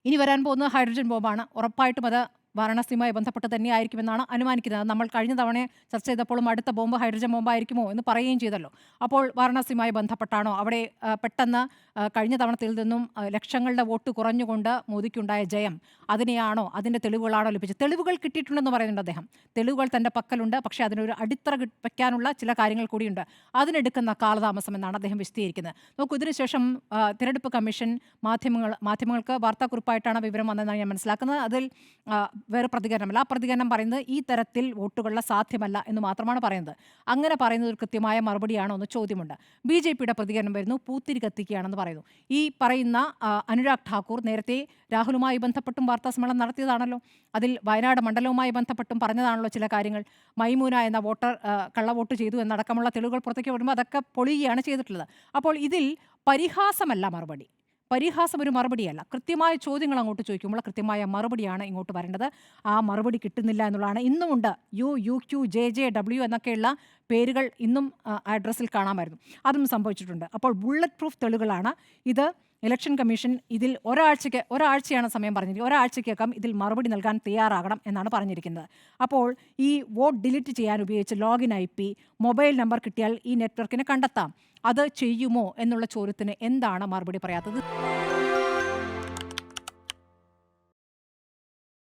ഇനി വരാൻ പോകുന്നത് ഹൈഡ്രജൻ ബോംബാണ്. ഉറപ്പായിട്ടും അത് വാരണാസിയുമായി ബന്ധപ്പെട്ട് തന്നെയായിരിക്കുമെന്നാണ് അനുമാനിക്കുന്നത്. നമ്മൾ കഴിഞ്ഞ തവണ ചർച്ച ചെയ്തപ്പോഴും അടുത്ത ബോംബ് ഹൈഡ്രജൻ ബോംബായിരിക്കുമോ എന്ന് പറയുകയും ചെയ്തല്ലോ. അപ്പോൾ വാരണാസിയുമായി ബന്ധപ്പെട്ടാണോ അവിടെ പെട്ടെന്ന് കഴിഞ്ഞ തവണത്തിൽ നിന്നും ലക്ഷങ്ങളുടെ വോട്ട് കുറഞ്ഞുകൊണ്ട് മോദിക്കുണ്ടായ ജയം അതിനെയാണോ, അതിൻ്റെ തെളിവുകളാണോ ലഭിച്ചത്? തെളിവുകൾ കിട്ടിയിട്ടുണ്ടെന്ന് പറയുന്നുണ്ട് അദ്ദേഹം. തെളിവുകൾ തൻ്റെ പക്കലുണ്ട്. പക്ഷേ അതിനൊരു അടിത്തറ വയ്ക്കാനുള്ള ചില കാര്യങ്ങൾ കൂടിയുണ്ട്. അതിനെടുക്കുന്ന കാലതാമസം എന്നാണ് അദ്ദേഹം വിശദീകരിക്കുന്നത്. നോക്കൂ, ഇതിനുശേഷം തിരഞ്ഞെടുപ്പ് കമ്മീഷൻ മാധ്യമങ്ങൾക്ക് വാർത്താക്കുറിപ്പായിട്ടാണ് വിവരം വന്നതെന്നാണ് ഞാൻ മനസ്സിലാക്കുന്നത്. അതിൽ വേറെ പ്രതികരണമല്ല. ആ പ്രതികരണം പറയുന്നത് ഈ തരത്തിൽ വോട്ടുകളുടെ സാധ്യമല്ല എന്ന് മാത്രമാണ് പറയുന്നത്. അങ്ങനെ പറയുന്നത് ഒരു കൃത്യമായ മറുപടിയാണോ എന്ന് ചോദ്യമുണ്ട്. ബി.ജെ.പിയുടെ പ്രതികരണം വരുന്നു, പൂത്തിരി കത്തിക്കുകയാണെന്ന് പറയുന്നു. ഈ പറയുന്ന അനുരാഗ് ഠാക്കൂർ നേരത്തെ രാഹുലുമായി ബന്ധപ്പെട്ടും വാർത്താസമ്മേളനം നടത്തിയതാണല്ലോ. അതിൽ വയനാട് മണ്ഡലവുമായി ബന്ധപ്പെട്ടും പറഞ്ഞതാണല്ലോ ചില കാര്യങ്ങൾ. മൈമൂന എന്ന വോട്ടർ കള്ളവോട്ട് ചെയ്തു എന്നടക്കമുള്ള തെളിവുകൾ പുറത്തേക്ക് വരുമ്പോൾ അതൊക്കെ പൊളിയുകയാണ് ചെയ്തിട്ടുള്ളത്. അപ്പോൾ ഇതിൽ പരിഹാസമല്ല മറുപടി. പരിഹാസം ഒരു മറുപടിയല്ല. കൃത്യമായ ചോദ്യങ്ങൾ അങ്ങോട്ട് ചോദിക്കുമ്പോൾ കൃത്യമായ മറുപടിയാണ് ഇങ്ങോട്ട് വരേണ്ടത്. ആ മറുപടി കിട്ടുന്നില്ല എന്നുള്ളതാണ്. ഇന്നുമുണ്ട് UQ JJW എന്നൊക്കെയുള്ള പേരുകൾ ഇന്നും അഡ്രസ്സിൽ കാണാമായിരുന്നു. അതും സംഭവിച്ചിട്ടുണ്ട്. അപ്പോൾ ബുള്ളറ്റ് പ്രൂഫ് തെളിവുകളാണ് ഇത്. ഇലക്ഷൻ കമ്മീഷൻ ഇതിൽ ഒരാഴ്ചയാണ് സമയം പറഞ്ഞിരിക്കുന്നത്. ഒരാഴ്ചയ്ക്കകം ഇതിൽ മറുപടി നൽകാൻ തയ്യാറാകണം എന്നാണ് പറഞ്ഞിരിക്കുന്നത്. അപ്പോൾ ഈ വോട്ട് ഡിലീറ്റ് ചെയ്യാൻ ഉപയോഗിച്ച ലോഗിൻ IP, മൊബൈൽ നമ്പർ കിട്ടിയാൽ ഈ നെറ്റ്വർക്കിനെ കണ്ടെത്താം. അത് ചെയ്യുമോ എന്നുള്ള ചോദ്യത്തിന് എന്താണ് മറുപടി പറയാത്തത്?